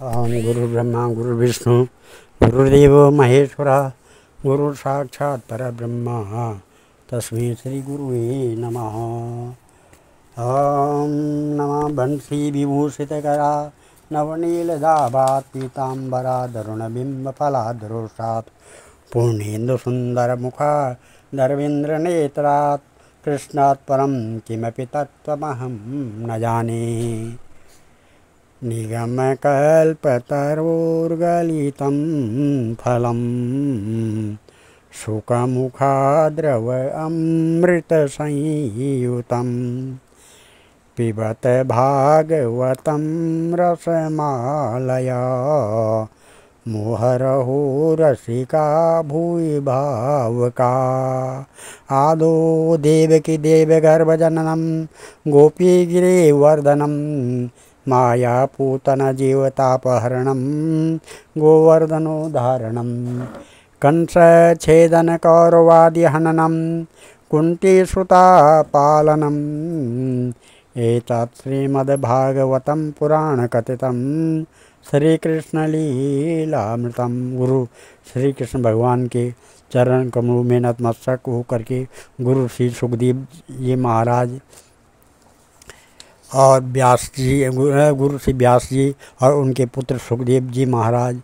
अहम गुरुर्ब्रह्मा गुरुर्विष्णु गुरुर्देवो महेश्वरा गुरु साक्षात् परब्रह्म तस्मै श्री गुरुवे नमः। ओम नमः बंसी विभूषितकरा नवनीलदाभात् पीताम्बरा दरुणबिम्बफलाधरोषात् पूर्णेन्दु सुन्दरमुखा दर्वेन्द्रनेत्रात् कृष्णात् परं किमपि तत्त्वमहं न जाने। निगमकल्पतरोर्गलितं फलं शुकमुखाद्रव अमृतसंयुतं पिबत भागवतं रसमालया मुहुरहो रसिका भूरि भावुका। आदौ देवकी देवगर्भजननं गोपीगिरिवर्धनं मायापूतन जीवतापहरणं गोवर्धनोद्धारणं कंसच्छेदनकौरवादिहननं कुन्तीसुतापालनम् एतत् श्रीमद्भागवतं पुराणकथितं श्रीकृष्णलीलामृतं। गुरु श्री कृष्ण भगवान के चरण कमलों में नतमस्तक होकर के गुरु श्री सुखदेव जी महाराज और व्यास जी, गुरु श्री व्यास जी और उनके पुत्र सुखदेव जी महाराज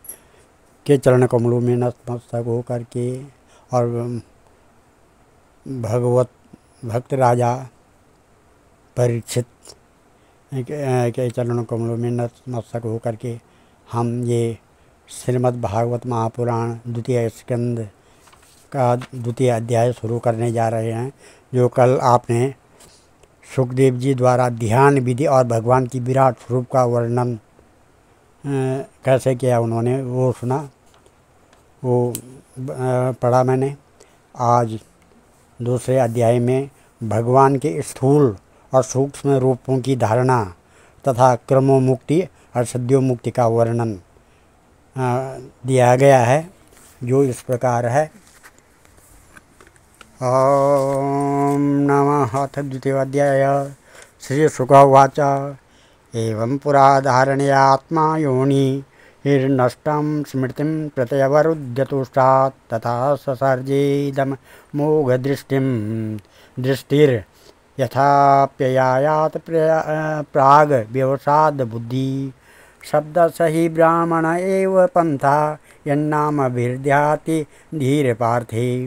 के चरण कमलों में नतमस्तक होकर के और भक्त राजा परीक्षित के चरण कमलों में नतमस्तक होकर के हम ये श्रीमद् भागवत महापुराण द्वितीय स्कंद का द्वितीय अध्याय शुरू करने जा रहे हैं, जो कल आपने सुखदेव जी द्वारा ध्यान विधि और भगवान की विराट स्वरूप का वर्णन कैसे किया उन्होंने वो सुना, वो पढ़ा मैंने। आज दूसरे अध्याय में भगवान के स्थूल और सूक्ष्म रूपों की धारणा तथा क्रमोमुक्ति और सद्योमुक्ति का वर्णन दिया गया है, जो इस प्रकार है। ओम नमः। अथ द्वितीयोऽध्याय। श्री शुक उवाच एवं पुरा धारणया आत्मा योनि हिर्नष्टं स्मृतिं प्रत्यवरुध्यतुष्टात् तथा ससर्जेदं मोघदृष्टिं दृष्टिर्यथाप्ययायात् प्राग व्यवसाद बुद्धि शब्दस हि ब्राह्मण एव पंथा यन्नामभिर्ध्याति धीरपार्थे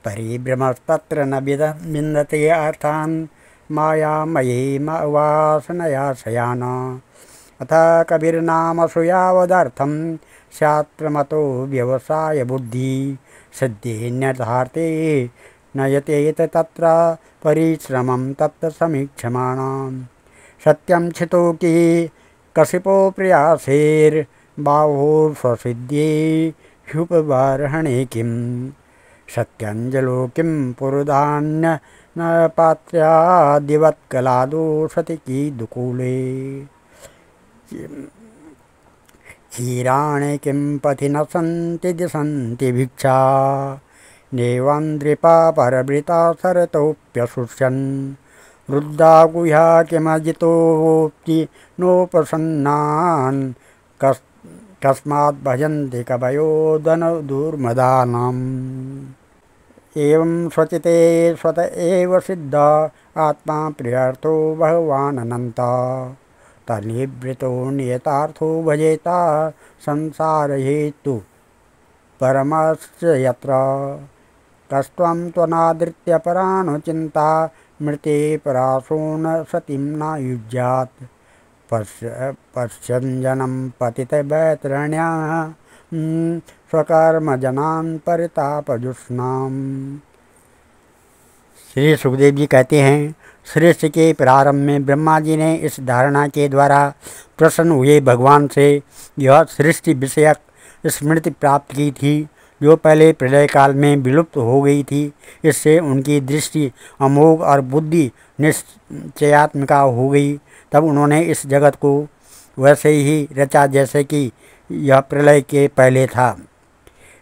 परिभ्रमस्तत्र न विन्दते अर्थान् मायामयीम वासनया शयान। अथ कबीर्नामसु यावदर्थं स्यात् प्रमतो व्यवसाय बुद्धि सिद्धेन्यर्थार्थे नयतेत तत्र परिश्रमं तत्र समीक्षमाणाम्। सत्यं छितोकी कशिपो प्रयासेर्बाहो स्वसिद्ध्ये ह्युपबर्हणे किम् सत्यंजलो किं पुरुधान्य न पात्र्यादिवत्कलादो सति कीदुकूले क्षीराणि किं पथि न सन्ति दिशन्ति भिक्षा नेवान्द्रिपा परवृता सरतोऽप्यशुष्यन् रुद्धा गुह्या किमजितोऽप्ति नोपसन्नान् कस्मात् भजन्ति कवयो दनदुर्मदानाम्। एवं स्वचिते स्वत एव सिद्ध आत्मा प्रियर्थो भगवान् अनन्ता तन्निवृतो नियतार्थो भजेता संसार हेतु परमस्य यत्र कस्त्वं त्वनादृत्य परानुचिन्ता मृते परासो न सतिं न युज्यात् पश्यञ्जनं पतितवैतरण्या स्वकर्मजनान् परितापजुष्णाम्। श्री सुखदेव जी कहते हैं, सृष्टि के प्रारंभ में ब्रह्मा जी ने इस धारणा के द्वारा प्रसन्न हुए भगवान से यह सृष्टि विषयक स्मृति प्राप्त की थी, जो पहले प्रलय काल में विलुप्त हो गई थी। इससे उनकी दृष्टि अमोघ और बुद्धि निश्चयात्मिका हो गई। तब उन्होंने इस जगत को वैसे ही रचा जैसे कि यह प्रलय के पहले था।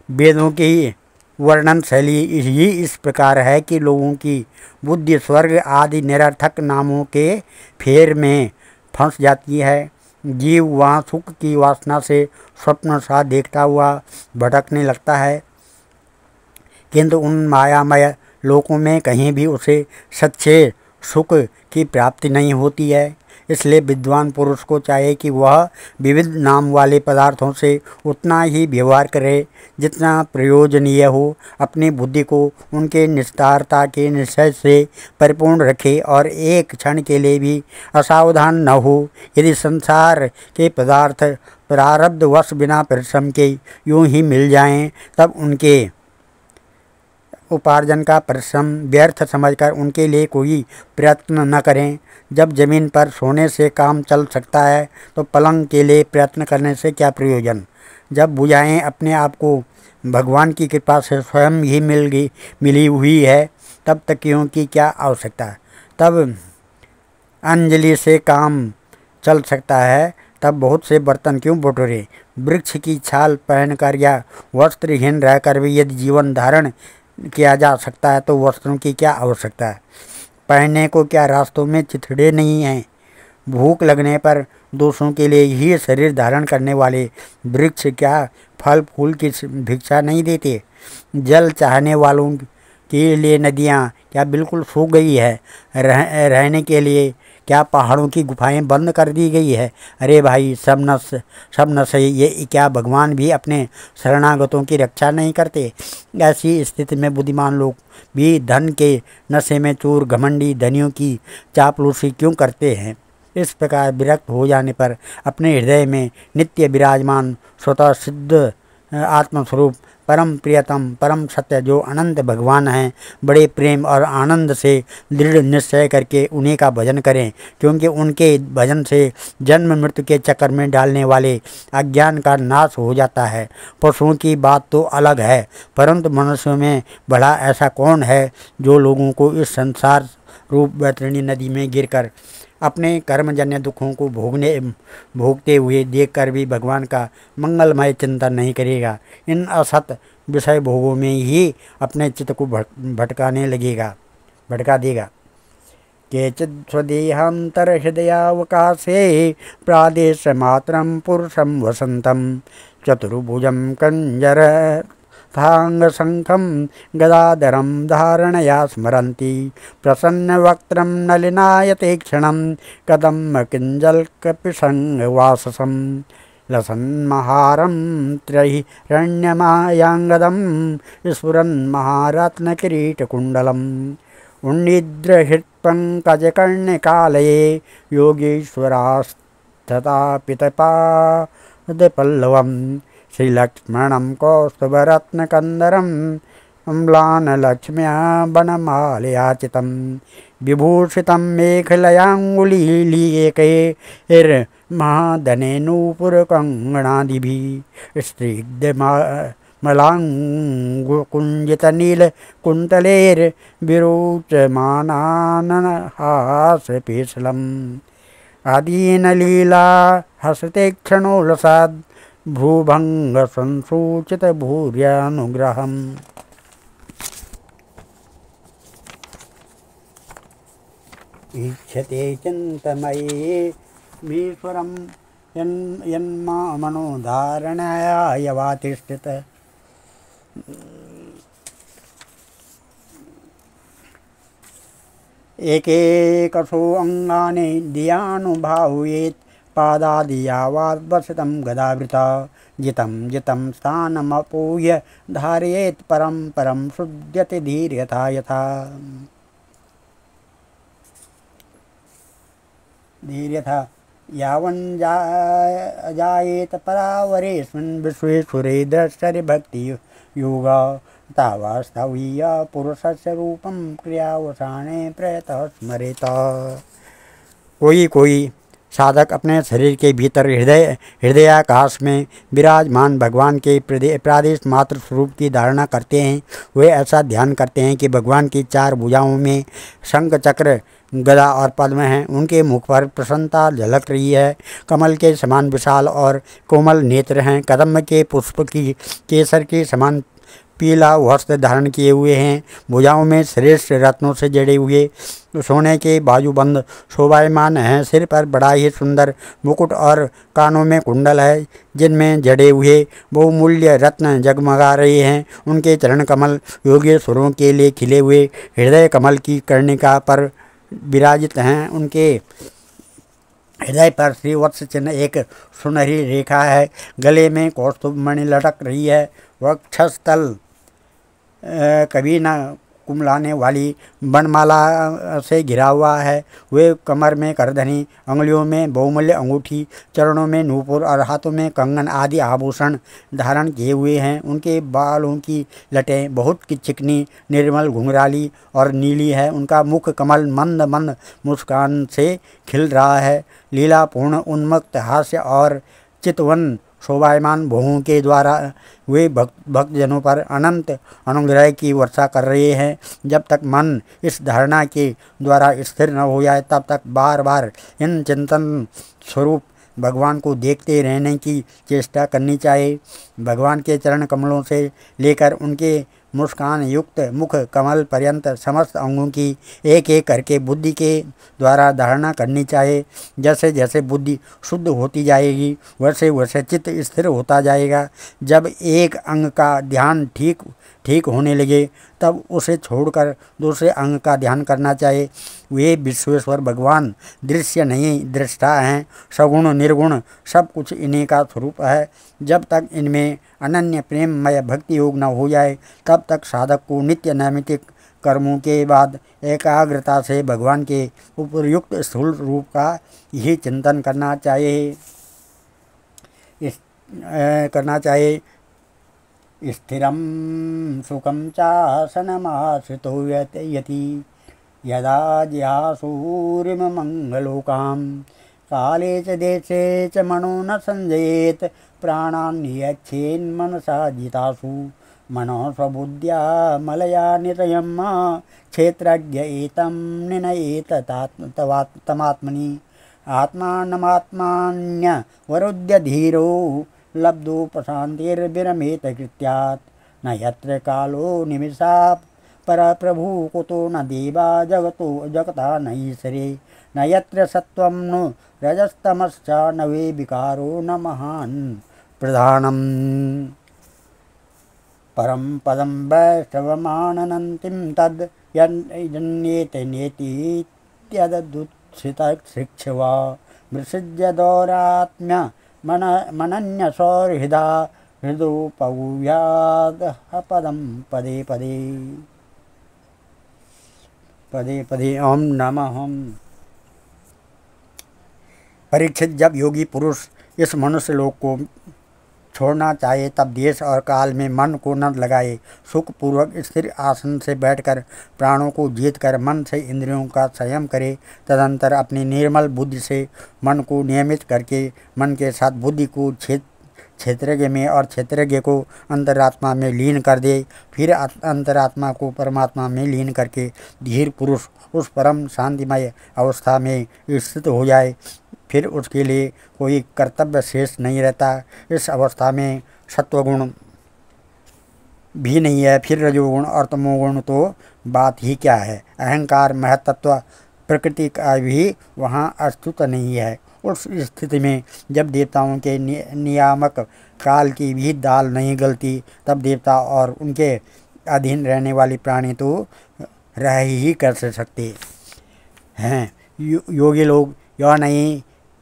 वेदों की वर्णन शैली ही इस प्रकार है कि लोगों की बुद्धि स्वर्ग आदि निरर्थक नामों के फेर में फंस जाती है। जीव वहाँ सुख की वासना से स्वप्न सा देखता हुआ भटकने लगता है, किंतु उन मायामय लोकों में कहीं भी उसे सच्चे सुख की प्राप्ति नहीं होती है। इसलिए विद्वान पुरुष को चाहिए कि वह विविध नाम वाले पदार्थों से उतना ही व्यवहार करे जितना प्रयोजनीय हो। अपनी बुद्धि को उनके निस्तारता के निश्चय से परिपूर्ण रखे और एक क्षण के लिए भी असावधान न हो। यदि संसार के पदार्थ प्रारब्धवश बिना परिश्रम के यूं ही मिल जाएं, तब उनके उपार्जन का परिश्रम व्यर्थ समझकर उनके लिए कोई प्रयत्न न करें। जब जमीन पर सोने से काम चल सकता है तो पलंग के लिए प्रयत्न करने से क्या प्रयोजन। जब बुझाएं अपने आप को भगवान की कृपा से स्वयं ही मिली हुई है, तब तकियों की क्या आवश्यकता। तब अंजलि से काम चल सकता है, तब बहुत से बर्तन क्यों बटोरे। वृक्ष की छाल पहनकर या वस्त्रहीन रहकर भी यदि जीवन धारण किया जा सकता है तो वस्त्रों की क्या आवश्यकता है। पहनने को क्या रास्तों में चिथड़े नहीं हैं। भूख लगने पर दोषों के लिए ही शरीर धारण करने वाले वृक्ष क्या फल फूल की भिक्षा नहीं देते। जल चाहने वालों के लिए नदियाँ क्या बिल्कुल सूख गई है। रहने के लिए क्या पहाड़ों की गुफाएं बंद कर दी गई है। अरे भाई, सब न सही, ये क्या भगवान भी अपने शरणागतों की रक्षा नहीं करते। ऐसी स्थिति में बुद्धिमान लोग भी धन के नशे में चूर घमंडी धनियों की चापलूसी क्यों करते हैं। इस प्रकार विरक्त हो जाने पर अपने हृदय में नित्य विराजमान स्वतः सिद्ध आत्मस्वरूप परम प्रियतम परम सत्य जो अनंत भगवान हैं, बड़े प्रेम और आनंद से दृढ़ निश्चय करके उन्हीं का भजन करें, क्योंकि उनके भजन से जन्म मृत्यु के चक्कर में डालने वाले अज्ञान का नाश हो जाता है। पशुओं की बात तो अलग है, परंतु मनुष्यों में भला ऐसा कौन है जो लोगों को इस संसार रूप वैतरणी नदी में गिरकर अपने कर्मजन्य दुखों को भोगते हुए देखकर भी भगवान का मंगलमय चिंतन नहीं करेगा। इन असत विषय भोगों में ही अपने चित्त को भटका देगा। केचित् स्वदेहांतर हृदयावकाशे प्रादेश मात्रम पुरुषम वसंतम चतुर्भुजम कंजर थांगशंखं गदाधरं धारणया स्मरन्ति प्रसन्नवक्त्रं नलिनायते क्षणं कदम्ब किञ्जल्कपिशङ्गवाससं लसन्महारं त्रैहिरण्यमायाङ्गदं स्फुरन्महारत्नकिरीटकुण्डलम् उन्निद्रहृत्पङ्कजकर्णिकालये योगीश्वरास्तथा पितपादपल्लवम् श्रीलक्ष्मणं कौस्तुभरत्नकन्दरम् अम्लानलक्ष्म्या वनमालयाचितं विभूषितं मेखलयाङ्गुलीलिकेर्महाधनेनूपुरकङ्गणादिभिः स्निग्धमलाङ्गुकुञ्जितनीलकुन्तलेर्विरोचमानानहासपेशलम् आदीनलीला हसते क्षणोलसाद् भ्रूभंग संसूचित भूर्यानुग्रहम्। ईक्षते चिन्तमयेमीश्वरं यन्मनोधारणाय वातिष्ठित। एकैकशो अङ्गानि दियानुभावयेत् पादादियावाद्वसितं गदावृता जितं स्थानमपूय धारयेत् परं परं शुध्यति धीर्यथा यथा। यावञ्जायेत परावरेऽस्मिन् विश्वेश्वरे द्रष्टरि योगा तावास्तवीय पुरुषस्य रूपं क्रियावसाने प्रयतः स्मरेत। कोई साधक अपने शरीर के भीतर हृदयाकाश में विराजमान भगवान के प्रादेश मात्र स्वरूप की धारणा करते हैं। वे ऐसा ध्यान करते हैं कि भगवान की चार भुजाओं में शंख चक्र गदा और पद्म हैं। उनके मुख पर प्रसन्नता झलक रही है। कमल के समान विशाल और कोमल नेत्र हैं। कदम्ब के पुष्प की केसर के समान पीला वस्त्र धारण किए हुए हैं। भुजाओं में श्रेष्ठ रत्नों से जड़े हुए सोने के बाजूबंद शोभायमान हैं। सिर पर बड़ा ही सुंदर मुकुट और कानों में कुंडल है, जिनमें जड़े हुए बहुमूल्य रत्न जगमगा रहे हैं। उनके चरण कमल योगेश्वरों के लिए खिले हुए हृदय कमल की कर्णिका पर विराजित हैं। उनके हृदय पर श्रीवत्स चिन्ह एक सुनहरी रेखा है। गले में कौस्तुभ मणि लटक रही है। वक्षस्थल कभी न कुमलाने वाली बनमाला से घिरा हुआ है। वे कमर में करधनी, अंगुलियों में बहुमूल्य अंगूठी, चरणों में नूपुर और हाथों में कंगन आदि आभूषण धारण किए हुए हैं। उनके बालों की लटें बहुत की चिकनी, निर्मल, घुंघराली और नीली है। उनका मुख कमल मंद मंद मुस्कान से खिल रहा है। लीलापूर्ण उन्मत्त हास्य और चितवन शोभायमान भुवों के द्वारा वे भक्तजनों पर अनंत अनुग्रह की वर्षा कर रहे हैं। जब तक मन इस धारणा के द्वारा स्थिर न हो जाए, तब तक बार बार इन चिंतन स्वरूप भगवान को देखते रहने की चेष्टा करनी चाहिए। भगवान के चरण कमलों से लेकर उनके मुस्कान युक्त मुख कमल पर्यंत समस्त अंगों की एक एक करके बुद्धि के द्वारा धारणा करनी चाहिए। जैसे जैसे बुद्धि शुद्ध होती जाएगी, वैसे वैसे चित्त स्थिर होता जाएगा। जब एक अंग का ध्यान ठीक होने लगे, तब उसे छोड़कर दूसरे अंग का ध्यान करना चाहिए। वे विश्वेश्वर भगवान दृश्य नहीं दृष्टा हैं। सगुण निर्गुण सब कुछ इन्हीं का स्वरूप है। जब तक इनमें अनन्य प्रेममय भक्ति योग न हो जाए, तब तक साधक को नित्य नैमित्तिक कर्मों के बाद एकाग्रता से भगवान के उपयुक्त स्थूल रूप का ही चिंतन करना चाहिए। स्थिरं सुखं चासनमाश्रितो यति यदा ज्यासूरिममङ्गलोकां काले च देशे च मनो न संजयेत् प्राणान् नियच्छेन्मनसा जितासु मनः स्वबुद्ध्या मलया नितयं क्षेत्रज्ञ एतं निनयेत तमात्मनि आत्मानमात्मान्यवरुध्य धीरो लब्धोपशान्तिर्विरमेत कृत्यात् न यत्र कालो निमिषा परप्रभु कुतो न देवा जगता न ईश्वरे न यत्र सत्वं नु रजस्तमश्च न वे विकारो न महान् प्रधानम् परं पदं वैष्णवमाननन्तिं तद् यन्येत नेतीत्यदुत्सितशिक्षवा मृषिज्य दौरात्म्य मनन्यसौहृदा हृदोपव्यादः पदं पदे पदे ओम नमः। परीक्षित, जब योगी पुरुष इस मनुष्य लोक को छोड़ना चाहे, तब देश और काल में मन को न लगाए। सुखपूर्वक स्थिर आसन से बैठकर प्राणों को जीतकर मन से इंद्रियों का संयम करे। तदंतर अपनी निर्मल बुद्धि से मन को नियमित करके मन के साथ बुद्धि को क्षेत्रज्ञ में और क्षेत्रज्ञ को अंतरात्मा में लीन कर दे। फिर अंतरात्मा को परमात्मा में लीन करके धीर पुरुष उस परम शांतिमय अवस्था में स्थित हो जाए। फिर उसके लिए कोई कर्तव्य शेष नहीं रहता। इस अवस्था में सत्वगुण भी नहीं है, फिर रजोगुण और तमोगुण तो बात ही क्या है। अहंकार महत्त्व प्रकृति का भी वहाँ अस्तित्व नहीं है। उस स्थिति में जब देवताओं के नियामक काल की भी दाल नहीं गलती, तब देवता और उनके अधीन रहने वाली प्राणी तो रह ही कर सकते हैं। योगी लोग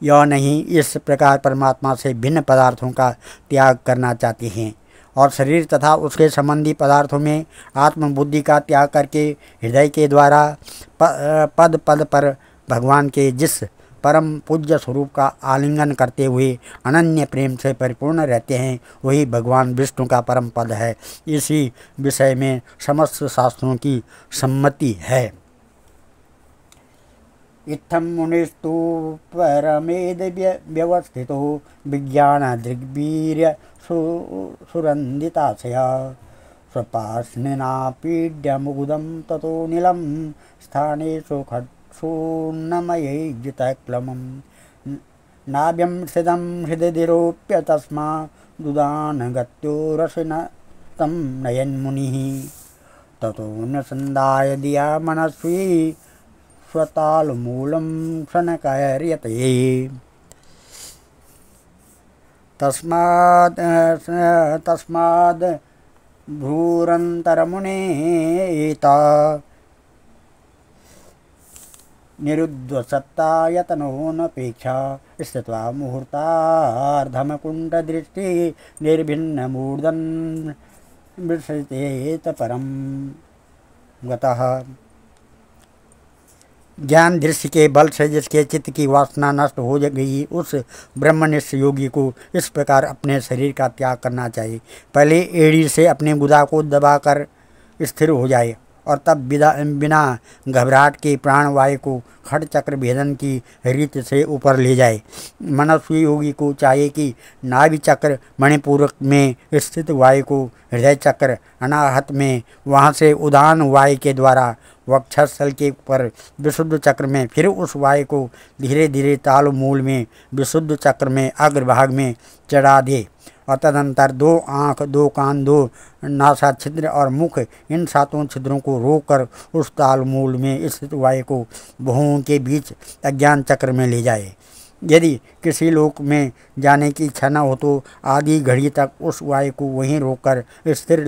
यह नहीं इस प्रकार परमात्मा से भिन्न पदार्थों का त्याग करना चाहते हैं और शरीर तथा उसके संबंधी पदार्थों में आत्मबुद्धि का त्याग करके हृदय के द्वारा पद पद पर भगवान के जिस परम पूज्य स्वरूप का आलिंगन करते हुए अनन्य प्रेम से परिपूर्ण रहते हैं, वही भगवान विष्णु का परम पद है। इसी विषय में समस्त शास्त्रों की सम्मति है। इत्थं मुनिस्तु परमेद व्यवस्थितो विज्ञान दृग्वीर्य सुरन्दिताशया स्वपार्ष्णिना पीड्य मुगुदं ततो नीलं स्थानेषु खट्सून्नमये जितक्लमं नाभ्यं स्थितं हृदयरोप्य तस्मा दुदान गत्यो तं नयन्मुनिः ततोऽनुसन्धाय दिया मनस्वी स्वतालमूलं क्षणकर्यते तस्माद् भ्रूरन्तरमुनेता निरुद्धसत्ता यतनोऽनपेक्षा स्थित्वा मुहूर्तार्धमकुण्ठदृष्टि निर्भिन्नमूर्धन् विसृजेत परम गतः। ज्ञान दृश्य के बल से जिसके चित्त की वासना नष्ट हो गई, उस ब्रह्मनिष्ठ योगी को इस प्रकार अपने शरीर का त्याग करना चाहिए। पहले एड़ी से अपने गुदा को दबाकर स्थिर हो जाए और तब बिना घबराहट के प्राणवायु को खड़ चक्र भेदन की रीत से ऊपर ले जाए। मनस्वी योगी को चाहिए कि नाभि चक्र मणिपुर में स्थित वायु को हृदय चक्र अनाहत में, वहाँ से उदान वायु के द्वारा वक्षस्थल के ऊपर विशुद्ध चक्र में, फिर उस वायु को धीरे धीरे तालु मूल में विशुद्ध चक्र में अग्रभाग में चढ़ा दे और तदनंतर 2 आँख, 2 कान, 2 नासा छिद्र और मुख, इन 7 छिद्रों को रोककर उस ताल मूल में स्थित वायु को भुवों के बीच अज्ञान चक्र में ले जाए। यदि किसी लोक में जाने की इच्छा न हो तो आधी घड़ी तक उस वायु को वहीं रोककर स्थिर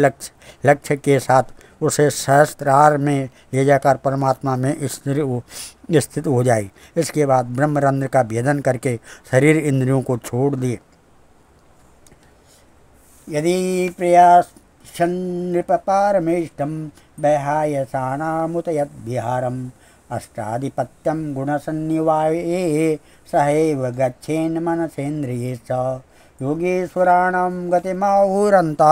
लक्ष्य के साथ उसे सहस्त्रार में ले जाकर परमात्मा में स्थित हो जाए। इसके बाद ब्रह्मरंध्र का भेदन करके शरीर इंद्रियों को छोड़ दे। यदि प्रयासन् नृपपारमेष्टं वैहायसानामुतयद्विहारम् अष्टाधिपत्यं गुणसन्निवाये सहैव गच्छेन् मनसेन्द्रियेश्च योगेश्वराणां गतिमाहुरन्तः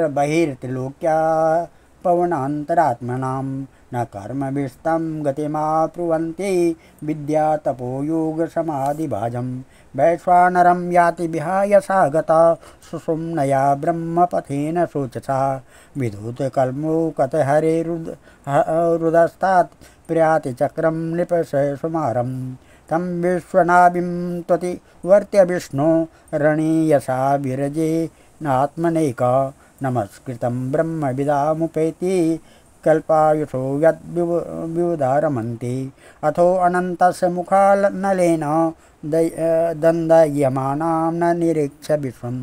बहिर्त्रिलोक्या पवनान्तरात्मनां न कर्मभिस्तं गतिमाप्नुवन्ति विद्या तपो योग समाधिभाजं वैश्वानरं याति विहाय सा गता सुषुम्नया ब्रह्मपथेन शोचसा विधूतकल्मो कतहरेरुदस्तात् प्रयाति चक्रं नृपशुमारं तं विश्वनाभिं त्वति वर्त्य विष्णो रणीयसा विरजे नात्मनेका नमस्कृतं ब्रह्मविदामुपैति कल्पायुषो यद्विवुधारमन्ति अथो अनन्तस्य मुखानलेन दन्दयमानां न निरीक्ष्य विश्वं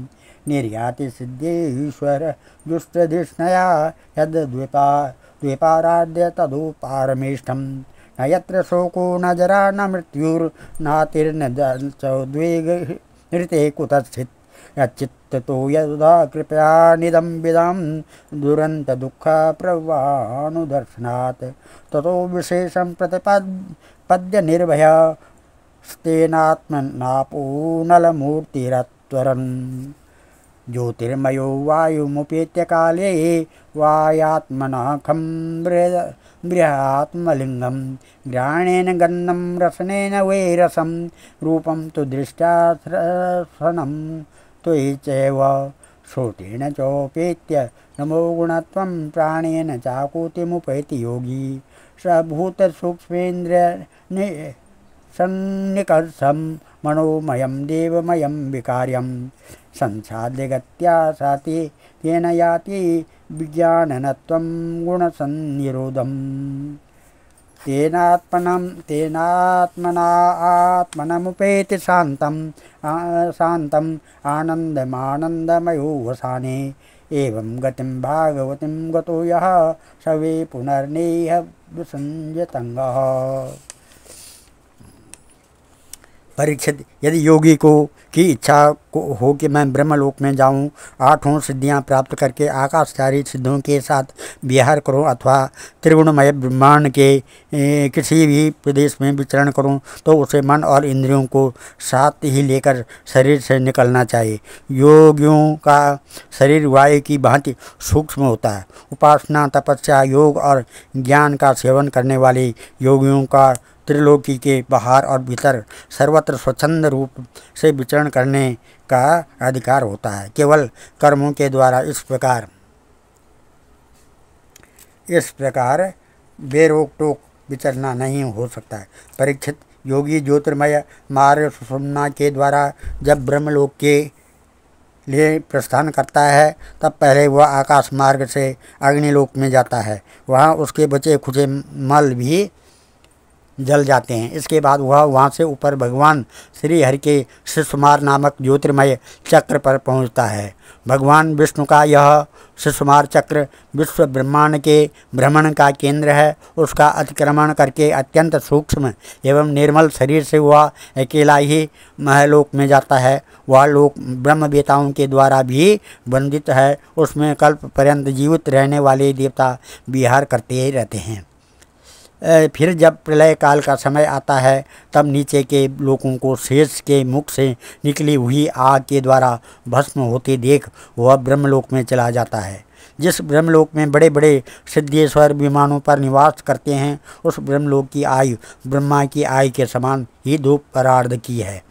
निर्याति सिद्धेश्वर जुष्टधिष्णया यद्द्वीपाराध्य तदुपारमेष्टं न यत्र शोको न जरा न मृत्युर्नातिर्न चोद्वेगहृते कुतश्चित् यच्चित्ततो यदा कृपया निदं विदां दुरन्त दुःख प्रवानुदर्शनात् ततो विशेषं प्रतिपद्य निर्भय स्तेनात्मनापोनलमूर्तिरत्वरन् ज्योतिर्मयो वायुमुपेत्य काले वायात्मनाखं बृहात्मलिङ्गं घ्राणेन गन्धं रसनेन वैरसं रूपं तु दृष्ट्या श्रवणं त्वयि चैव श्रोतेन चोपेत्य नमो गुणत्वं प्राणेन चाकुतिमुपैति योगी स भूतसूक्ष्मेन्द्रिय सन्निकर्षं मनोमयं देवमयं विकार्यं संसाध्यगत्या साति तेन याति विज्ञाननत्वं गुणसन्निरोधम् तेनात्मनात्मनमुपेति शान्तम् आनन्दमानन्दमयोऽवसाने एवं गतिं भागवतीं गतो यः स वै पुनर्नेह विसञ्जतङ्गः। परीक्षित, यदि योगी को की इच्छा हो कि मैं ब्रह्मलोक में जाऊं, 8 सिद्धियां प्राप्त करके आकाशचारी सिद्धों के साथ विहार करूं अथवा त्रिगुणमय ब्रह्मांड के किसी भी प्रदेश में विचरण करूं, तो उसे मन और इंद्रियों को साथ ही लेकर शरीर से निकलना चाहिए। योगियों का शरीर वायु की भांति सूक्ष्म होता है। उपासना, तपस्या, योग और ज्ञान का सेवन करने वाले योगियों का त्रिलोकी के बाहर और भीतर सर्वत्र स्वच्छंद रूप से विचरण करने का अधिकार होता है। केवल कर्मों के द्वारा इस प्रकार बेरोक टोक विचरना नहीं हो सकता है। परीक्षित, योगी ज्योतिर्मय मार्ग सुषुम्ना के द्वारा जब ब्रह्मलोक के लिए प्रस्थान करता है तब पहले वह आकाश मार्ग से अग्निलोक में जाता है। वहाँ उसके बचे खुचे मल भी जल जाते हैं। इसके बाद वह वहाँ से ऊपर भगवान श्री हरि के शिशुमार नामक ज्योतिर्मय चक्र पर पहुँचता है। भगवान विष्णु का यह शिशुमार चक्र विश्व ब्रह्मांड के भ्रमण का केंद्र है। उसका अतिक्रमण करके अत्यंत सूक्ष्म एवं निर्मल शरीर से वह अकेला ही महलोक में जाता है। वह लोक ब्रह्मवेताओं के द्वारा भी वंदित है। उसमें कल्प पर्यंत जीवित रहने वाले देवता विहार करते ही रहते हैं। फिर जब प्रलय काल का समय आता है तब नीचे के लोगों को शेष के मुख से निकली हुई आग के द्वारा भस्म होते देख वह ब्रह्मलोक में चला जाता है। जिस ब्रह्मलोक में बड़े बड़े सिद्धेश्वर विमानों पर निवास करते हैं उस ब्रह्मलोक की आयु ब्रह्मा की आयु के समान ही धूप परार्ध की है।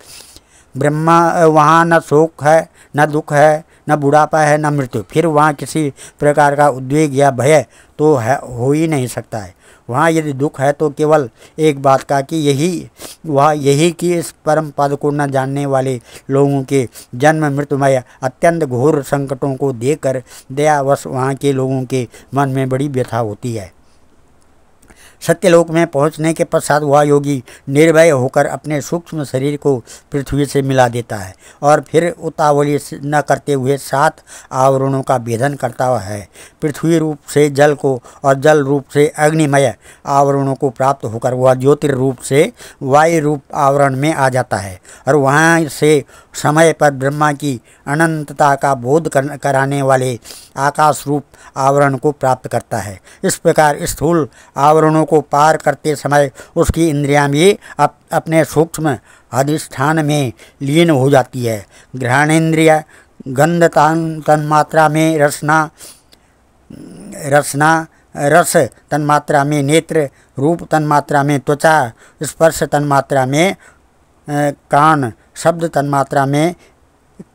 ब्रह्मा वहाँ न शोक है, न दुख है, न बुढ़ापा है, न मृत्यु। फिर वहाँ किसी प्रकार का उद्वेग या भय तो हो ही नहीं सकता है। वहाँ यदि दुख है तो केवल एक बात का कि यही कि इस परम पद को न जानने वाले लोगों के जन्म मृत्युमय अत्यंत घोर संकटों को देखकर दयावश वहाँ के लोगों के मन में बड़ी व्यथा होती है। सत्यलोक में पहुंचने के पश्चात वह योगी निर्भय होकर अपने सूक्ष्म शरीर को पृथ्वी से मिला देता है और फिर उतावली न करते हुए 7 आवरणों का भेदन करता है। पृथ्वी रूप से जल को और जल रूप से अग्निमय आवरणों को प्राप्त होकर वह ज्योतिर्रूप से वायु रूप आवरण में आ जाता है और वहाँ से समय पर ब्रह्मा की अनंतता का बोध कराने वाले आकाश रूप आवरण को प्राप्त करता है। इस प्रकार स्थूल आवरणों को पार करते समय उसकी इंद्रियां भी अपने सूक्ष्म अधिष्ठान में लीन हो जाती है। घ्राणेन्द्रिय गंध तन्मात्रा में रस तन्मात्रा में नेत्र, रूप तन्मात्रा में त्वचा, स्पर्श तन्मात्रा में कान, शब्द तन्मात्रा में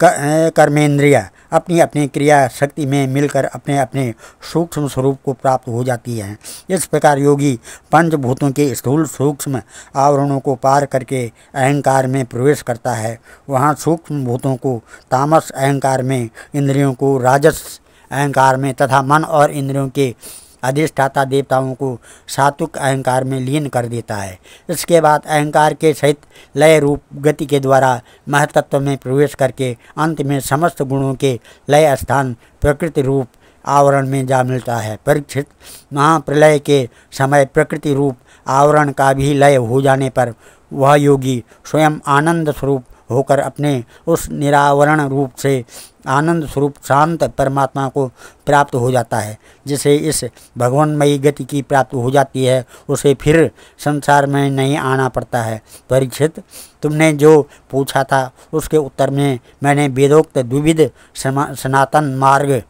कर्मेंद्रिय अपनी अपनी क्रिया शक्ति में मिलकर अपने अपने सूक्ष्म स्वरूप को प्राप्त हो जाती है। इस प्रकार योगी पंचभूतों के स्थूल सूक्ष्म आवरणों को पार करके अहंकार में प्रवेश करता है। वहाँ सूक्ष्म भूतों को तामस अहंकार में, इंद्रियों को राजस अहंकार में तथा मन और इंद्रियों के अधिष्ठाता देवताओं को सात्विक अहंकार में लीन कर देता है। इसके बाद अहंकार के सहित लय रूप गति के द्वारा महतत्व में प्रवेश करके अंत में समस्त गुणों के लय स्थान प्रकृति रूप आवरण में जा मिलता है। परीक्षित, महाप्रलय के समय प्रकृति रूप आवरण का भी लय हो जाने पर वह योगी स्वयं आनंद स्वरूप होकर अपने उस निरावरण रूप से आनंद स्वरूप शांत परमात्मा को प्राप्त हो जाता है। जिसे इस भगवानमयी गति की प्राप्ति हो जाती है उसे फिर संसार में नहीं आना पड़ता है। परीक्षित, तुमने जो पूछा था उसके उत्तर में मैंने वेदोक्त द्विविध सनातन मार्ग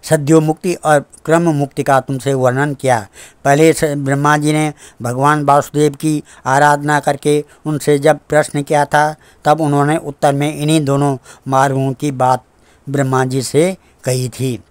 सद्यो मुक्ति और क्रम मुक्ति का तुमसे वर्णन किया। पहले ब्रह्मा जी ने भगवान वासुदेव की आराधना करके उनसे जब प्रश्न किया था तब उन्होंने उत्तर में इन्हीं दोनों मार्गों की बात ब्रह्मा जी से कही थी।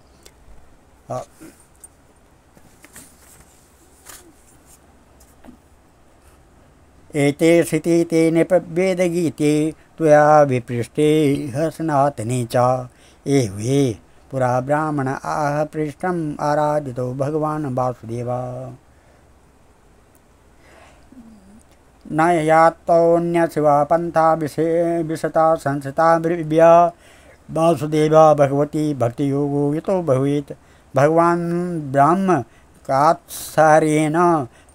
एते स्थिति ते निपवेदगीते त्वया विपृष्टे सनातने च एवे पुरा ब्राह्मण आह पृष्ठम आराधितो भगवान वासुदेवा न यातोन्य शिवा पंथा विशता संसता ब्रव्या वासुदेवा भगवती भक्ति योगो यतो भवेत्। भगवान ब्रह्म कात्सारेण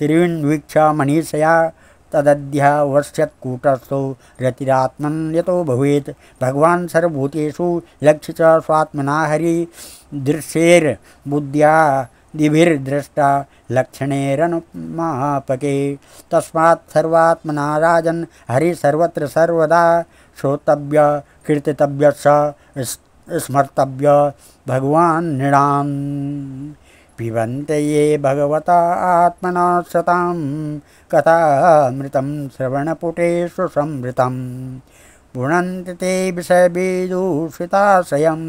तिरुन्वीक्षा मनीषया तदध्यावश्यत्कूटस्थो रतिरात्मन् यतो भवेत्। भगवान सर्वभूतेषु लक्ष्य च स्वात्मना हरि दृश्येर बुद्ध्या दिभिर्दृष्टा लक्षणेरनुमापके। तस्मात् सर्वात्मना राजन् हरि सर्वत्र सर्वदा श्रोतव्य कीर्तितव्य स्मर्तव्य भगवान नृणाम्। पिबन्ते ये भगवता आत्मना सतां कथामृतं श्रवणपुटेषु संवृतं। पुनन्ति ते विषयविदूषिताशयं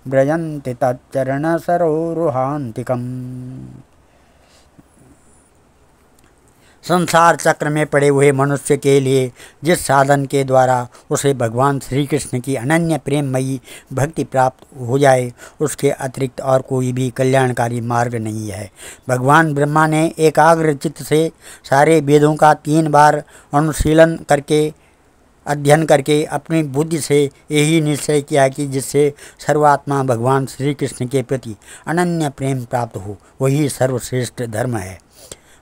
व्रजन्ति तच्चरणसरोरुहान्तिकम्। संसार चक्र में पड़े हुए मनुष्य के लिए जिस साधन के द्वारा उसे भगवान श्री कृष्ण की अनन्य प्रेममयी भक्ति प्राप्त हो जाए, उसके अतिरिक्त और कोई भी कल्याणकारी मार्ग नहीं है। भगवान ब्रह्मा ने एकाग्र चित्त से सारे वेदों का 3 बार अनुशीलन करके अध्ययन करके अपनी बुद्धि से यही निश्चय किया कि जिससे सर्वात्मा भगवान श्री कृष्ण के प्रति अनन्य प्रेम प्राप्त हो, वही सर्वश्रेष्ठ धर्म है।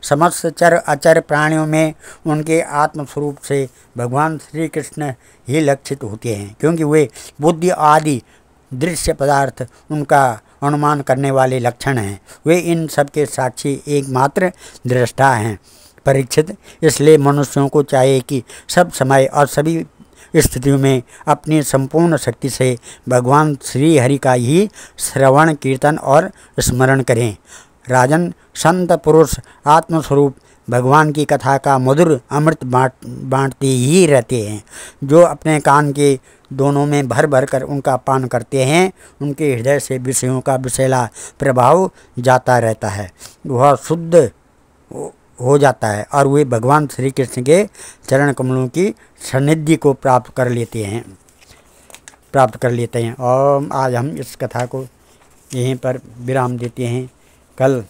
समस्त चर अचर प्राणियों में उनके आत्मस्वरूप से भगवान श्री कृष्ण ही लक्षित होते हैं, क्योंकि वे बुद्धि आदि दृश्य पदार्थ उनका अनुमान करने वाले लक्षण हैं। वे इन सब के साक्षी एकमात्र दृष्टा हैं। परीक्षित, इसलिए मनुष्यों को चाहिए कि सब समय और सभी स्थितियों में अपनी संपूर्ण शक्ति से भगवान श्री हरि का ही श्रवण कीर्तन और स्मरण करें। राजन, संत पुरुष आत्मस्वरूप भगवान की कथा का मधुर अमृत बांटते ही रहते हैं। जो अपने कान के दोनों में भर भर कर उनका पान करते हैं, उनके हृदय से विषयों का विषैला प्रभाव जाता रहता है, वह शुद्ध हो जाता है और वे भगवान श्री कृष्ण के चरण कमलों की सानिध्य को प्राप्त कर लेते हैं। और आज हम इस कथा को यहीं पर विराम देते हैं। कल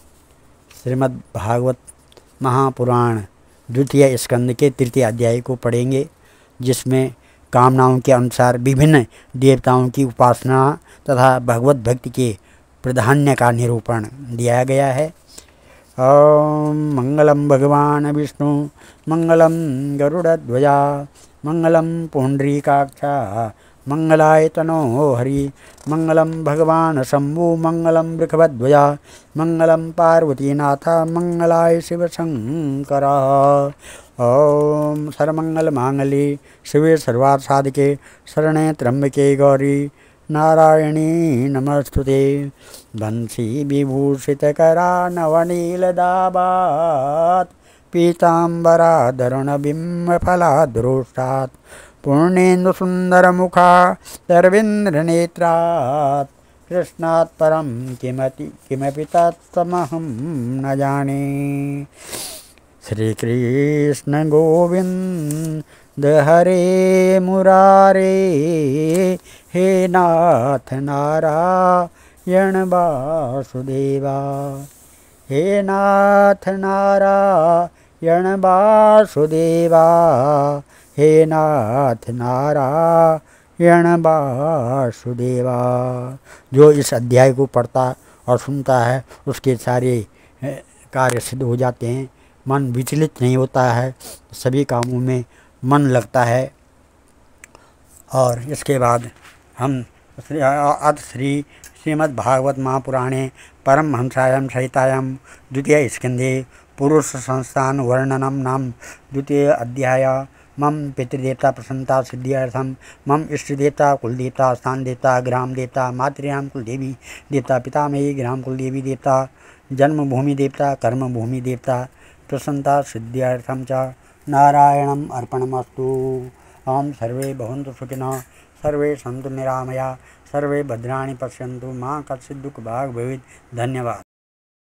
श्रीमद् भागवत महापुराण द्वितीय स्कंद के 3 अध्याय को पढ़ेंगे, जिसमें कामनाओं के अनुसार विभिन्न देवताओं की उपासना तथा भगवत भक्ति के प्राधान्य का निरूपण दिया गया है। ओम मंगलम भगवान विष्णु मंगलम गरुड़ध्वजा मंगलम पुंडरीकाक्षा मंगलाय तनो हरि मंगलम भगवान शंभु मंगलम वृषभध्वजा मंगलम पार्वतीनाथ मंगलाय शिव शंकर। ओम सर्वमंगल मांगल्ये शिवे सर्वार्थ साधके शरणे त्र्यंबके गौरी नारायणी नमस्तुते। बंसी विभूषितकरा नवनीलदाबात् पीताम्बराधरुणबिम्बफलादृष्टात् पूर्णेन्दुसुन्दरमुखा धर्मेन्द्रनेत्रात् कृष्णात् परं किमपि तत्त्वमहं न जाने। श्रीकृष्ण गोविंद हरे मुरारे हे नाथ नारायण वासुदेवा। हे नाथ नारायण वासुदेवा। हे नाथ नारायण वासुदेवा। जो इस अध्याय को पढ़ता और सुनता है, उसके सारे कार्य सिद्ध हो जाते हैं। मन विचलित नहीं होता है, सभी कामों में मन लगता है। और इसके बाद हम श्रीमद्भागवत महापुराणे परमहंसायां सहितायां द्वितीय स्कंदे पुरुष संस्थान वर्णनम नाम द्वितीय अध्याय। मम पितृदेवता प्रसन्नता सिद्ध्यर्थम मम इष्ट देवता कुल देवता स्थान देवता ग्राम देवता मातृयाम कुल देवी देवता पितामही ग्राम कुल देवी देवता जन्मभूमि देवता कर्मभूमि देवता प्रसन्नता सिद्ध्यर्थम च नारायणम अर्पणमस्तु। ओम सर्वे भवन्तु सुखिनः सर्वे सन्तु निरामया सर्वे भद्राणि पश्यन्तु मां कश्चित् दुःख भाग् भवेत्। धन्यवाद।